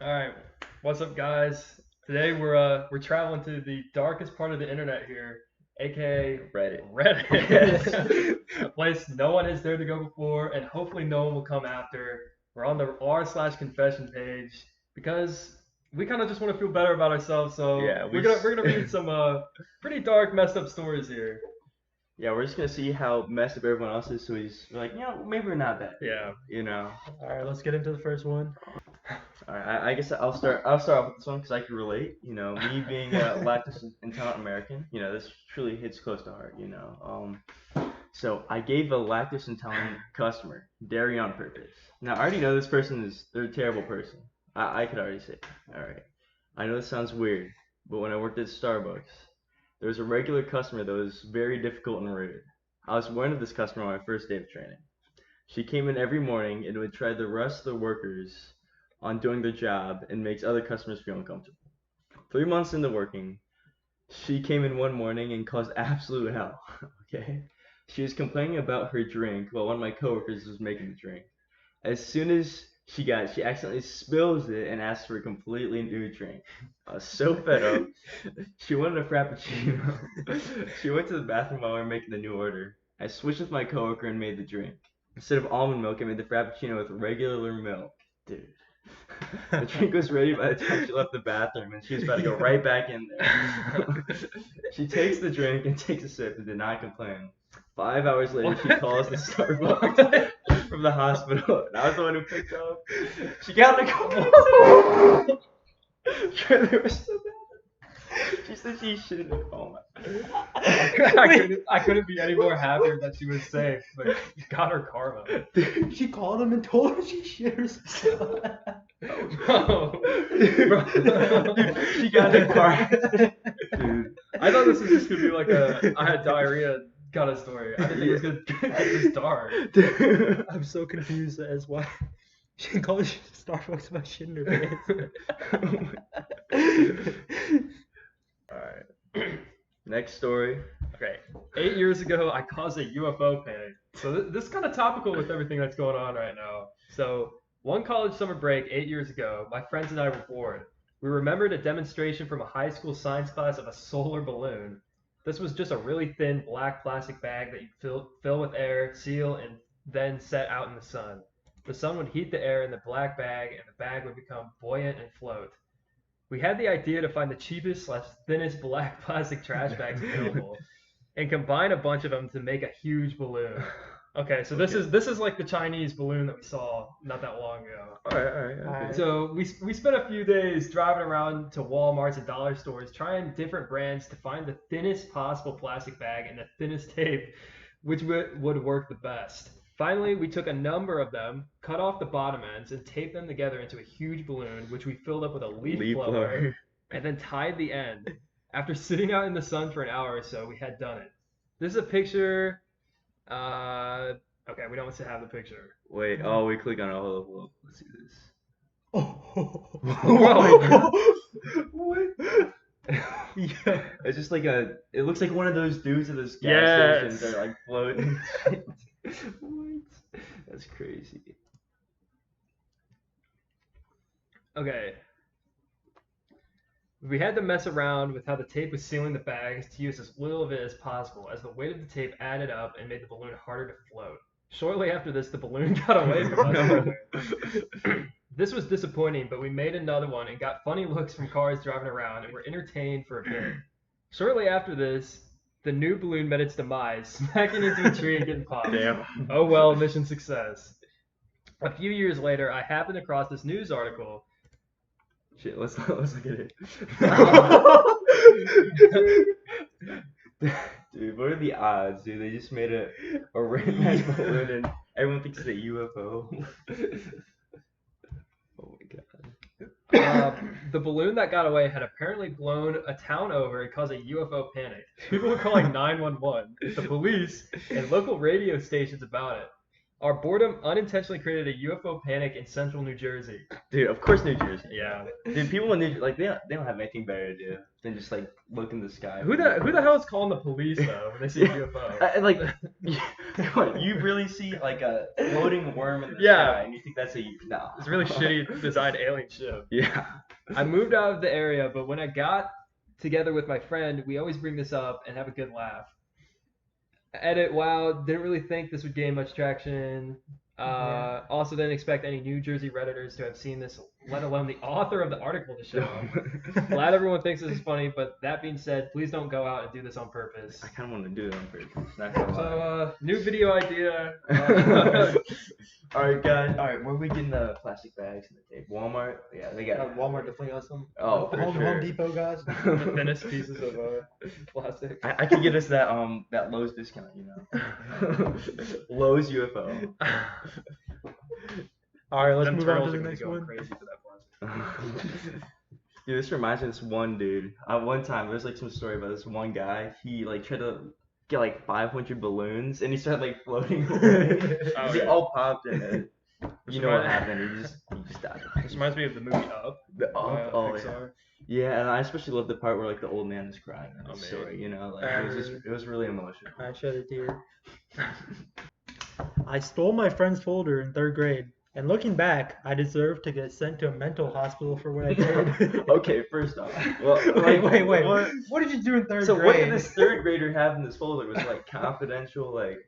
All right, what's up, guys? Today we're traveling to the darkest part of the internet here, aka Reddit. Reddit, a place no one has dared to go before, and hopefully no one will come after. We're on the r/confession page because we kind of just want to feel better about ourselves. So Yeah, we're gonna read some pretty dark, messed up stories here. yeah, we're just gonna see how messed up everyone else is. So we're like, maybe we're not that. Yeah. All right, let's get into the first one. All right, I guess I'll start. I'll start off with this one because I can relate. Me being a lactose intolerant American, this truly hits close to heart. So I gave a lactose intolerant customer dairy on purpose. Now I already know this person they're a terrible person. I could already say. All right, I know this sounds weird, but when I worked at Starbucks, there was a regular customer that was very difficult and rude. I was one of this customer on my first day of training. She came in every morning and would try to rush the workers on doing their job and makes other customers feel uncomfortable. 3 months into working, she came in one morning and caused absolute hell. Okay? She was complaining about her drink while one of my coworkers was making the drink. As soon as she accidentally spills it and asks for a completely new drink. I was so fed up. She wanted a frappuccino. She went to the bathroom while we were making the new order. I switched with my coworker and made the drink. Instead of almond milk, I made the frappuccino with regular milk. Dude. The drink was ready by the time she left the bathroom, and she was about to go right back in there. She takes the drink and takes a sip and did not complain. 5 hours later, she calls the Starbucks from the hospital, and I was the one who picked up. She got the call. They were so bad. She said she shouldn't have. Oh my. I couldn't be any more happier that she was safe, but you got her karma. She called him and told him she shit herself. Bro. She got in a car. Dude, I thought this was just gonna be like I had diarrhea kind of story. I didn't think it was gonna get this dark. I'm so confused as why she called Starbucks about shitting her pants. Alright. Next story. Okay, 8 years ago, I caused a UFO panic. So this is kind of topical with everything that's going on right now. So one college summer break 8 years ago, my friends and I were bored. We remembered a demonstration from a high school science class of a solar balloon. This was just a really thin black plastic bag that you fill with air, seal, and then set out in the sun. The sun would heat the air in the black bag, and the bag would become buoyant and float. We had the idea to find the cheapest slash thinnest black plastic trash bags available and combine a bunch of them to make a huge balloon. Okay, so this is like the Chinese balloon that we saw not that long ago. Alright. Okay. So we spent a few days driving around to Walmarts and dollar stores trying different brands to find the thinnest possible plastic bag and the thinnest tape which would work the best. Finally, we took a number of them, cut off the bottom ends, and taped them together into a huge balloon, which we filled up with a leaf blower, and then tied the end. After sitting out in the sun for an hour or so, we had done it. This is a picture. Okay, we don't want to have the picture. Wait, we click on it. Hold. Let's see this. What? Yeah. It's just like it looks like one of those dudes at those gas Yes. stations that are like floating. What? That's crazy. Okay. We had to mess around with how the tape was sealing the bags to use as little of it as possible, as the weight of the tape added up and made the balloon harder to float. Shortly after this, the balloon got away from us. This was disappointing, but we made another one and got funny looks from cars driving around and were entertained for a bit. Shortly after this, the new balloon met its demise, smacking into a tree and getting popped. Damn. Oh well, mission success. A few years later, I happened across this news article. Shit, let's look at it. Dude, what are the odds, dude? They just made a random ass balloon and everyone thinks it's a UFO. Oh my god. The balloon that got away had apparently blown a town over and caused a UFO panic. People were calling 911, the police, and local radio stations about it. Our boredom unintentionally created a UFO panic in central New Jersey. Dude, of course New Jersey. Yeah. Dude, people in New Jersey, like they don't have anything better to do than just like look in the sky. Who the hell is calling the police though when they see a UFO? And like, come on, you really see like a floating worm in the Yeah. sky, and you think that's a no? It's a really shitty designed alien ship. Yeah. I moved out of the area, but when I got together with my friend, we always bring this up and have a good laugh. Edit, wow, didn't really think this would gain much traction. Also didn't expect any New Jersey Redditors to have seen this, let alone the author of the article to show up. Glad everyone thinks this is funny, but that being said, please don't go out and do this on purpose. I kind of want to do it on purpose. Not gonna lie. So, new video idea. All right, guys. All right, where are we getting the plastic bags and the tape? Walmart? Yeah, they got. Walmart definitely has some. Oh, for Home sure. Depot guys. The thinnest pieces of plastic. I could get us that Lowe's discount, you know. Lowe's UFO. All right, let's Them move on turtles to are the gonna next go one. crazy for that plastic. Dude, this reminds me of this one dude. One time, there's like some story about this one guy. He like tried to get like 500 balloons, and he started like floating away. Oh, They yeah. all popped in it. This You know what reminds- happened? He just died. This reminds me of the movie Up. The by, oh yeah. Pixar. Yeah, and I especially love the part where like the old man is crying in the Oh, man. story. You know, like it was really emotional. I shed a tear. I stole my friend's folder in 3rd grade, and looking back, I deserve to get sent to a mental hospital for what I did. Okay, first off, well, wait. What, What did you do in 3rd so grade? what did this 3rd grader have in this folder? Was it, like confidential, like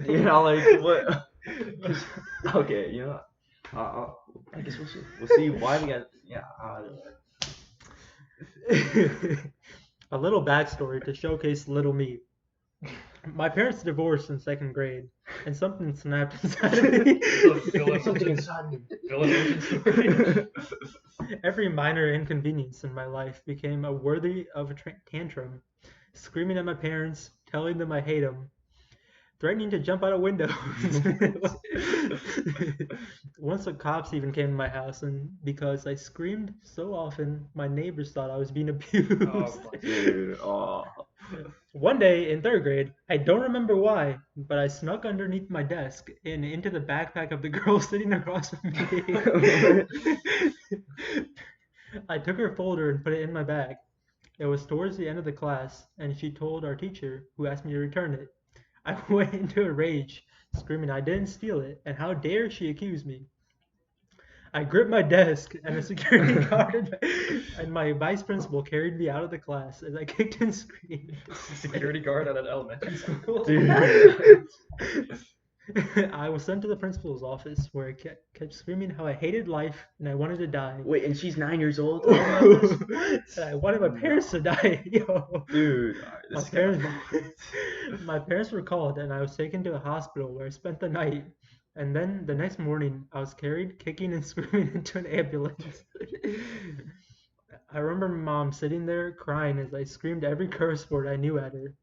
you know, like what? Okay, you know, I guess we'll see. We'll see why we got A little backstory to showcase little me. My parents divorced in 2nd grade, and something snapped inside of me. something inside me. Villain story. Every minor inconvenience in my life became a worthy of a tantrum. Screaming at my parents, telling them I hate them, threatening to jump out of windows. Once the cops even came to my house, and because I screamed so often, my neighbors thought I was being abused. Oh, my Dude, One day in 3rd grade, I don't remember why, but I snuck underneath my desk and into the backpack of the girl sitting across from me. I took her folder and put it in my bag. It was towards the end of the class, and she told our teacher, who asked me to return it. I went into a rage, screaming I didn't steal it, and how dare she accuse me. I gripped my desk, and a security guard and my vice principal carried me out of the class as I kicked and screamed. Security guard at an elementary school. dude. I was sent to the principal's office where I kept screaming how I hated life and I wanted to die. Wait, and she's 9 years old. And I wanted my parents to die. Yo. Dude, My parents were called and I was taken to a hospital where I spent the night. And then the next morning, I was carried, kicking and screaming into an ambulance. I remember my mom sitting there crying as I screamed every curse word I knew at her,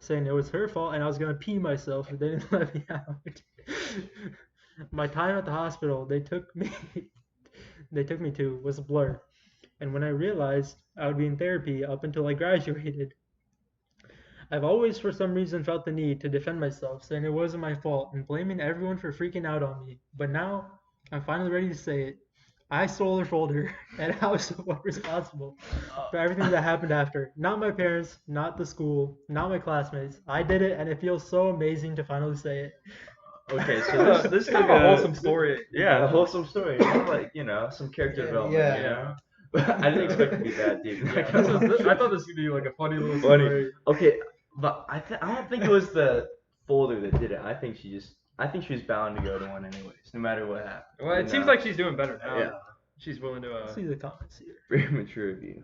saying it was her fault and I was going to pee myself if they didn't let me out. My time at the hospital they took me to was a blur. And when I realized I would be in therapy up until I graduated, I've always for some reason felt the need to defend myself, saying it wasn't my fault and blaming everyone for freaking out on me. But now I'm finally ready to say it. I stole their folder, and I was somewhat responsible for everything that happened after. Not my parents, not the school, not my classmates. I did it, and it feels so amazing to finally say it. Okay, so this is kind of a wholesome story. Yeah, a wholesome story. You know, like, you know, some character development. yeah. You know? I didn't expect it to be that deep. I thought this would be like a funny little story. Okay, but I don't think it was the folder that did it. I think she was bound to go to one anyways, no matter what happened. Well, it seems like she's doing better now. Yeah. She's willing to. See the comments here. Very mature of you.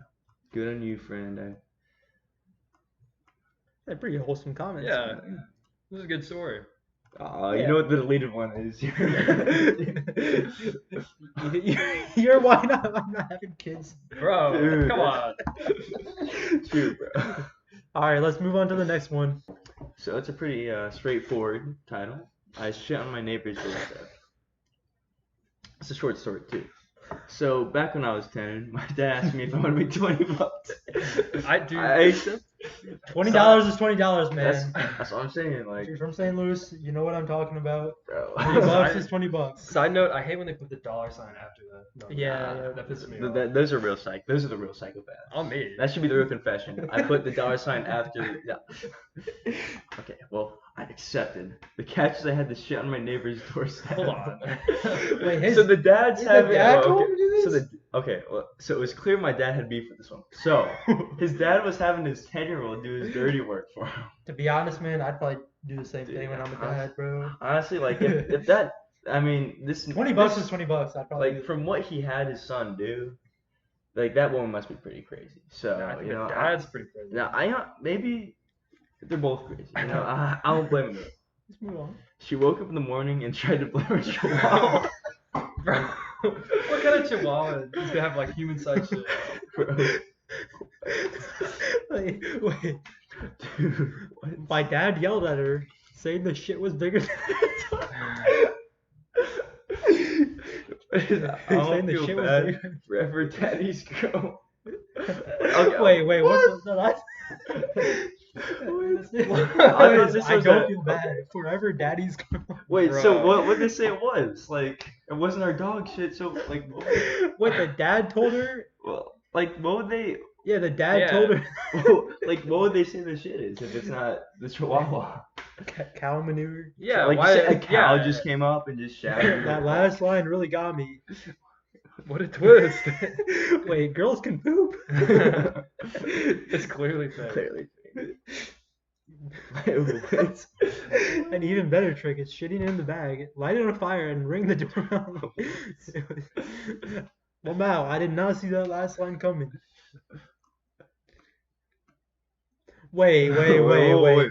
Good on you, friend. They're pretty wholesome comments. Yeah. This is a good story. You know what the deleted one is. You're why not? I'm not having kids. Bro, Dude. come on. True, bro. All right, let's move on to the next one. So it's a pretty straightforward title. I shit on my neighbor's doorstep. It's a short story too. So back when I was 10, my dad asked me if I wanted to make $20. I do. I accepted. $20 is $20, man. That's what I'm saying. If Like, you're from St. Louis, you know what I'm talking about. bro. 20 bucks is 20 bucks. Side note: I hate when they put the dollar sign after the number. Yeah, that pisses me off. Those are real Those are the real psychopaths. On me. That should be the real confession. I put the dollar sign after. Yeah. Okay, well, I accepted. The catch is I had the shit on my neighbor's doorstep. Hold on. Wait, So the dad's having. dad oh, told okay. me to do So this? so it was clear my dad had beef with this one. So his dad was having his 10-year-old do his dirty work for him. To be honest, man, I'd probably do the same Dude, thing when I'm a dad, bro. Honestly, like if that, I mean, this 20 bucks is 20 bucks. I'd probably like from what he had his son do, like that woman must be pretty crazy. So Yeah, I think you know, the dad's pretty crazy. now maybe they're both crazy. You know, I don't blame them. Let's move on. She woke up in the morning and tried to blame her chihuahua. Bro, what kind of chihuahua is gonna have like human sized shit? Bro. Wait. Dude, what? My dad yelled at her, saying the shit was bigger than I saying don't the feel shit was bad bigger. for ever daddy's girl. Wait, what's the last? I thought this I was don't a- feel bad. Forever daddy's girl. Wait, Bro. so what would they say it was? Like, it wasn't our dog shit, so, like, Wait, the dad told her? well, like, what would they, Yeah, the dad Yeah. told her. like, what would they say the shit is if it's not the chihuahua? Cow manure. Yeah, Like, why? you say a cow yeah, just came up and just shouted. That last line really got me. What a twist. Wait, girls can poop? It's clearly fake. Clearly. An even better trick is shitting in the bag, light it on fire, and ring the doorbell. Well, Mal, I did not see that last line coming. Wait. Wait.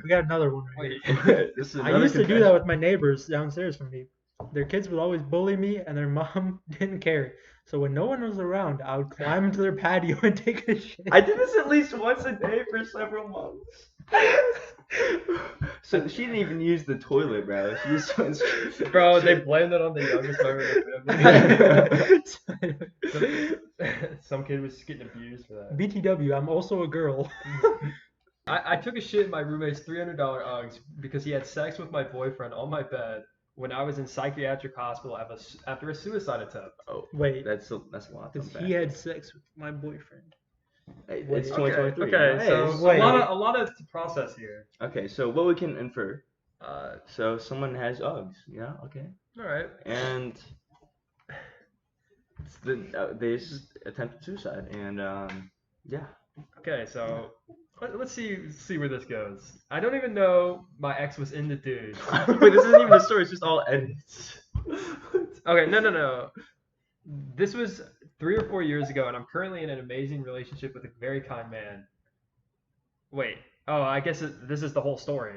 We got another one right Wait. here. This is I another used to do confession. that with my neighbors downstairs from me. Their kids would always bully me, and their mom didn't care. So when no one was around, I would climb into their patio and take a shit. I did this at least once a day for several months. So she didn't even use the toilet, bro. She just went straight. Bro, they blamed it on the youngest member of the family. Some kid was getting abused for that. BTW, I'm also a girl. I took a shit in my roommate's $300 Uggs because he had sex with my boyfriend on my bed when I was in psychiatric hospital after a suicide attempt. Oh, Wait, that's a lot. because to he unpack. had sex with my boyfriend. Hey, Wait, it's okay, 2023. Okay, Hey, so it's- Wait. a lot of to process here. Okay, so what we can infer. Uh, So someone has Uggs, yeah, okay, all right. and they attempted suicide, and yeah. Okay, so let's see where this goes. I don't even know my ex was into dudes. Wait, this isn't even a story. It's just all edits. Okay, no. This was 3 or 4 years ago, and I'm currently in an amazing relationship with a very kind man. Wait. Oh, I guess this is the whole story.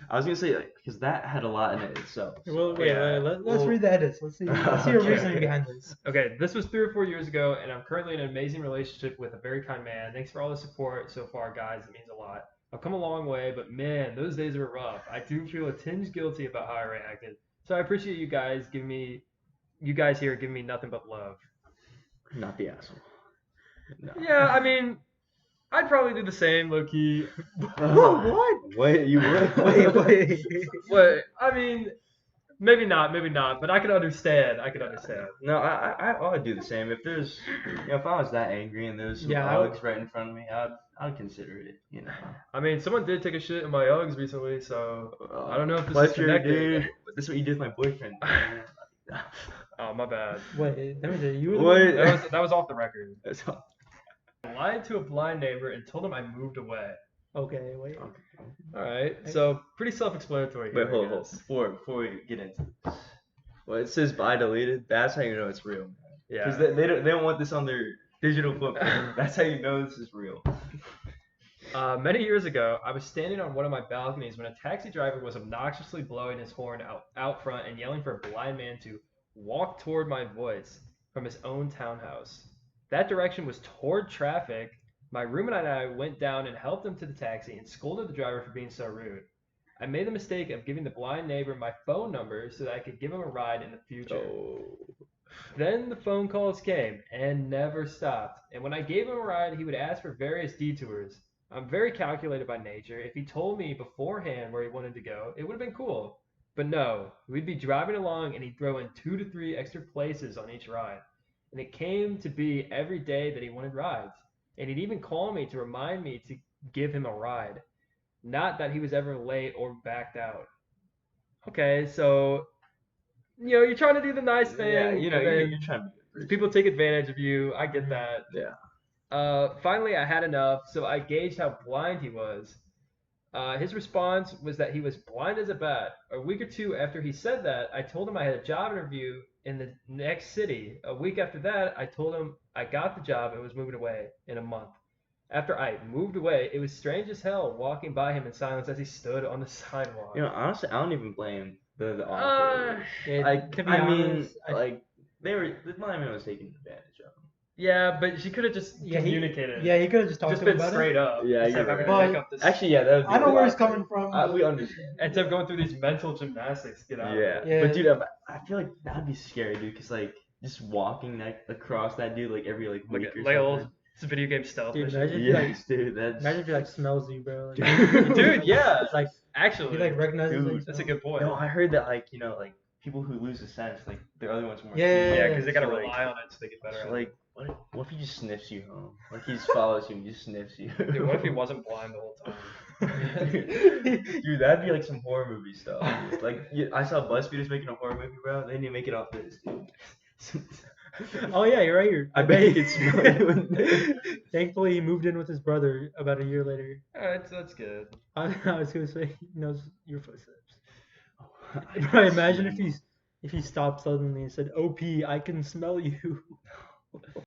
I was gonna say because that had a lot in it itself. Well, wait, Yeah. let's read the edits. Let's see your Okay. reasoning behind this. Okay, this was 3 or 4 years ago, and I'm currently in an amazing relationship with a very kind man. Thanks for all the support so far, guys. It means a lot. I've come a long way, but man, those days were rough. I do feel a tinge guilty about how I reacted. So I appreciate you guys here giving me nothing but love. Not the asshole. No. Yeah, I mean, I'd probably do the same, low key. What? Wait, you would? Wait. But I mean, maybe not, but I could understand. No, I would do the same. If there's, if I was that angry and there was some Yeah, I Uggs right in front of me, I'd consider it. I mean, someone did take a shit in my Uggs recently, so I don't know if this is Fletcher, connected. dude, this is what you did with my boyfriend. Oh, my bad. Wait, that was you. What? That was off the record. That's all. I lied to a blind neighbor and told him I moved away. Okay, wait. All right, so pretty self-explanatory here. Wait, I hold. guess. Before we get into this, well, it says "by deleted." That's how you know it's real. Because Yeah. they don't want this on their digital footprint. That's how you know this is real. Many years ago, I was standing on one of my balconies when a taxi driver was obnoxiously blowing his horn out front and yelling for a blind man to walk toward my voice from his own townhouse. That direction was toward traffic. My roommate and I went down and helped him to the taxi and scolded the driver for being so rude. I made the mistake of giving the blind neighbor my phone number so that I could give him a ride in the future. Oh. Then the phone calls came and never stopped. And when I gave him a ride, he would ask for various detours. I'm very calculated by nature. If he told me beforehand where he wanted to go, it would have been cool. But no, we'd be driving along and he'd throw in 2 to 3 extra places on each ride. And it came to be every day that he wanted rides. And he'd even call me to remind me to give him a ride. Not that he was ever late or backed out. Okay, so you're trying to do the nice thing, Yeah, and you're then trying to be a good person. people take advantage of you. I get Mhm. that. Yeah. Finally, I had enough, so I gauged how blind he was. His response was that he was blind as a bat. A week or two after he said that, I told him I had a job interview in the next city. A week after that, I told him I got the job and was moving away in a month. After I moved away, it was strange as hell walking by him in silence as he stood on the sidewalk. Honestly, I don't even blame the Uh, author. Yeah, Like, to be I mean, honest, like the blind man was taking advantage of him. yeah, but she could have just yeah, communicated. he could have just talked Just to him been about straight it. up. Yeah, instead of you're having right. to make up this. Actually, yeah, that would be I know a where lot he's coming better. from. We but- understand. Instead of going through these mental gymnastics to get out of Yeah. it. Yeah. But dude, I feel like that'd be scary, dude, because like just walking across that dude like every Like week or like old something. video game stealth Dude, mission. imagine if he, Yes, dude, that's Imagine if he like smells you, bro. Like, Dude, yeah. It's like Actually, he like recognizes Dude, like, that's a good point. No, I heard that like like people who lose the sense, like the other ones more. Yeah, Yeah, because they gotta So, like, rely on it so they get better So, at like, what if he just sniffs you home? Like he just follows you and just sniffs you. it. Dude, what if he wasn't blind the whole time? Dude, that'd be like some horror movie stuff. Dude. Like I saw BuzzFeed was making a horror movie, bro. They didn't make it off this, dude. Oh yeah, you're right. I bet he could smell you in there. Thankfully, he moved in with his brother about a year later. Alright, so that's good. I was gonna say he knows your footsteps. I Bro, can imagine see if he stopped suddenly and said, "OP, I can smell you."